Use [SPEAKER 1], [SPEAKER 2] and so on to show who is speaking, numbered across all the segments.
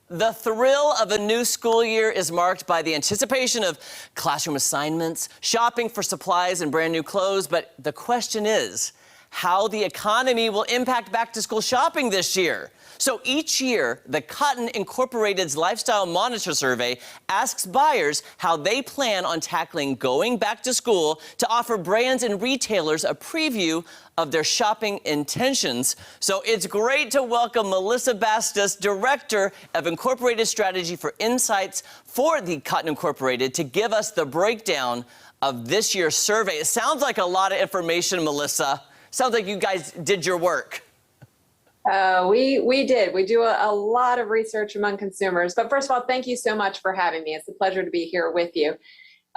[SPEAKER 1] The thrill of a new school year is marked by the anticipation of classroom assignments, shopping for supplies and brand new clothes. But the question is how the economy will impact back-to-school shopping this year. So each year, the Cotton Incorporated's Lifestyle Monitor Survey asks buyers how they plan on tackling going back to school to offer brands and retailers a preview of their shopping intentions. So it's great to welcome Melissa Bastos, Director of Incorporated Strategy for Insights for the Cotton Incorporated, to give us the breakdown of this year's survey. It sounds like a lot of information, Melissa. Sounds like you guys did your work.
[SPEAKER 2] We did. We do a lot of research among consumers. But first of all, thank you so much for having me. It's a pleasure to be here with you.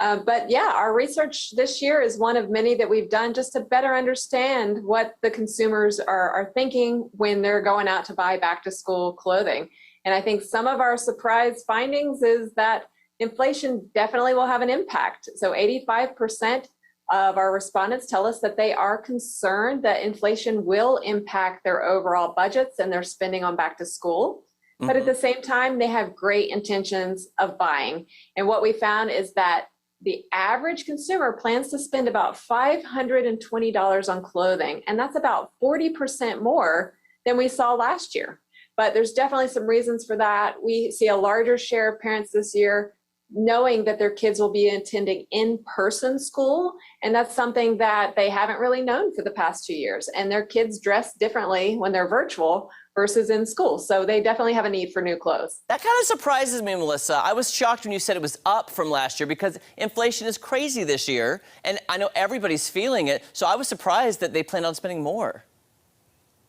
[SPEAKER 2] But yeah, our research this year is one of many that we've done just to better understand what the consumers are thinking when they're going out to buy back to school clothing. And I think some of our surprise findings is that inflation definitely will have an impact. So 85% of our respondents tell us that they are concerned that inflation will impact their overall budgets and their spending on back to school. But at the same time, they have great intentions of buying. And what we found is that the average consumer plans to spend about $520 on clothing, and that's about 40% more than we saw last year. But there's definitely some reasons for that. We see a larger share of parents this year knowing that their kids will be attending in-person school, and that's something that they haven't really known for the past 2 years. And their kids dress differently when they're virtual versus in school, so they definitely have a need for new clothes.
[SPEAKER 1] That kind of surprises me, Melissa. I was shocked when you said it was up from last year because inflation is crazy this year, and I know everybody's feeling it, so I was surprised that they plan on spending more.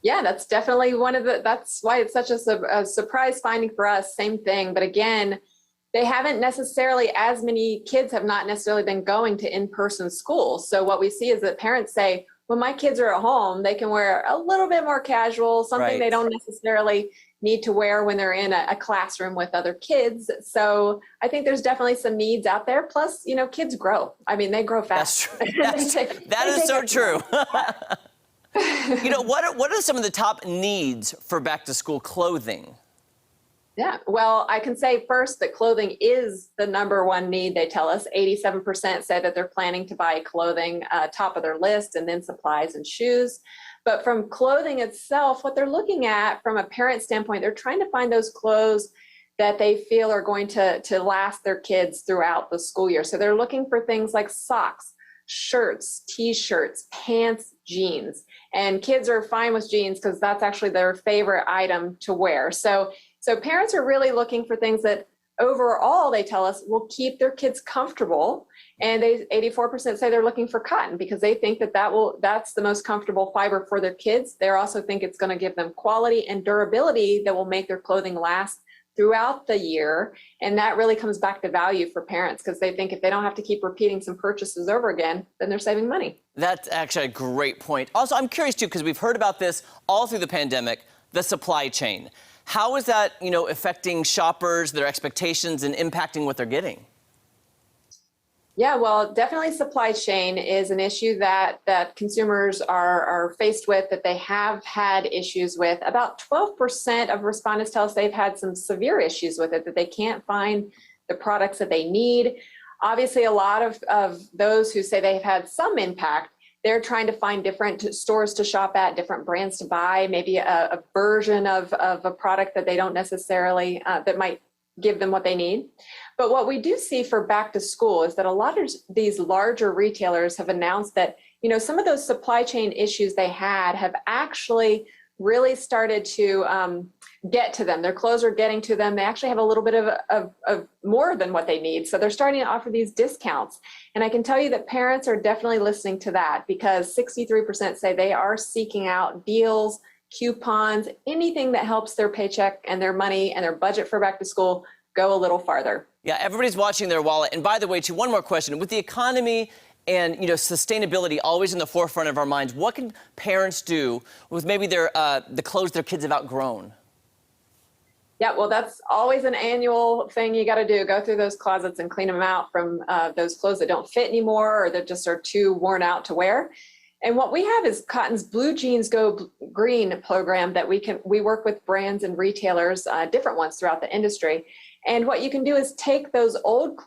[SPEAKER 2] Yeah, that's definitely that's why it's such a surprise finding for us. Same thing, but again, they haven't necessarily, as many kids have not necessarily been going to in-person school. So what we see is that parents say, when my kids are at home, they can wear a little bit more casual, something they don't necessarily need to wear when they're in a classroom with other kids. So I think there's definitely some needs out there. Plus, you know, kids grow. I mean, they grow fast.
[SPEAKER 1] That's true. That is so true. You know, what are some of the top needs for back-to-school clothing?
[SPEAKER 2] Yeah, well, I can say first that clothing is the number one need. They tell us 87% say that they're planning to buy clothing, top of their list, and then supplies and shoes. But from clothing itself, what they're looking at from a parent standpoint, they're trying to find those clothes that they feel are going to last their kids throughout the school year. So they're looking for things like socks, shirts, t-shirts, pants, jeans. And kids are fine with jeans because that's actually their favorite item to wear. So parents are really looking for things that overall, they tell us, will keep their kids comfortable. And 84% say they're looking for cotton because they think that's the most comfortable fiber for their kids. They also think it's going to give them quality and durability that will make their clothing last throughout the year. And that really comes back to value for parents because they think if they don't have to keep repeating some purchases over again, then they're saving money.
[SPEAKER 1] That's actually a great point. Also, I'm curious too, because we've heard about this all through the pandemic, the supply chain. How is that, affecting shoppers, their expectations, and impacting what they're getting?
[SPEAKER 2] Yeah, well, definitely supply chain is an issue that consumers are faced with, that they have had issues with. About 12% of respondents tell us they've had some severe issues with it, that they can't find the products that they need. Obviously, a lot of those who say they've had some impact, they're trying to find different stores to shop at, different brands to buy, maybe a version of a product that they don't necessarily, that might give them what they need. But what we do see for back to school is that a lot of these larger retailers have announced that, some of those supply chain issues they had have actually really started to get to them. Their clothes are getting to them. They actually have a little bit of more than what they need. So they're starting to offer these discounts. And I can tell you that parents are definitely listening to that because 63% say they are seeking out deals, coupons, anything that helps their paycheck and their money and their budget for back to school go a little farther.
[SPEAKER 1] Yeah, everybody's watching their wallet. And by the way, one more question. With the economy and sustainability always in the forefront of our minds, what can parents do with maybe the clothes their kids have outgrown?
[SPEAKER 2] Yeah, well, that's always an annual thing you got to do. Go through those closets and clean them out from those clothes that don't fit anymore or that just are too worn out to wear. And what we have is Cotton's Blue Jeans Go Green program that we work with brands and retailers, different ones throughout the industry. And what you can do is take those old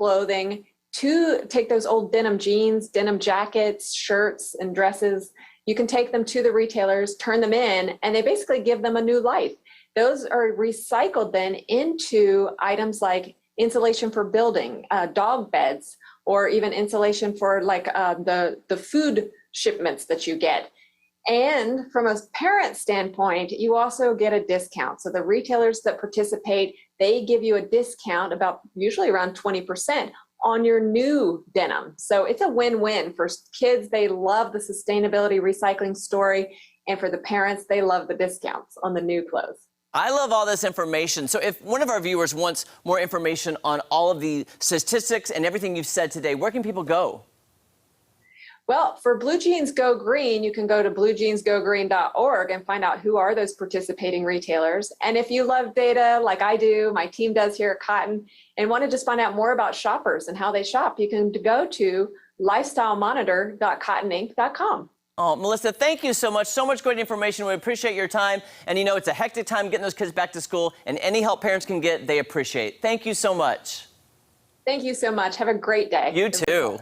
[SPEAKER 2] take those old denim jeans, denim jackets, shirts, and dresses. You can take them to the retailers, turn them in, and they basically give them a new life. Those are recycled then into items like insulation for building, dog beds, or even insulation for like the food shipments that you get. And from a parent standpoint, you also get a discount. So the retailers that participate, they give you a discount about usually around 20% on your new denim. So it's a win-win for kids. They love the sustainability recycling story. And for the parents, they love the discounts on the new clothes.
[SPEAKER 1] I love all this information. So if one of our viewers wants more information on all of the statistics and everything you've said today, where can people go?
[SPEAKER 2] Well, for Blue Jeans Go Green, you can go to bluejeansgogreen.org and find out who are those participating retailers. And if you love data like I do, my team does here at Cotton, and want to just find out more about shoppers and how they shop, you can go to lifestylemonitor.cottoninc.com.
[SPEAKER 1] Oh, Melissa, thank you so much. So much great information. We appreciate your time. And you know, it's a hectic time getting those kids back to school, and any help parents can get, they appreciate. Thank you so much.
[SPEAKER 2] Thank you so much. Have a great day.
[SPEAKER 1] You too.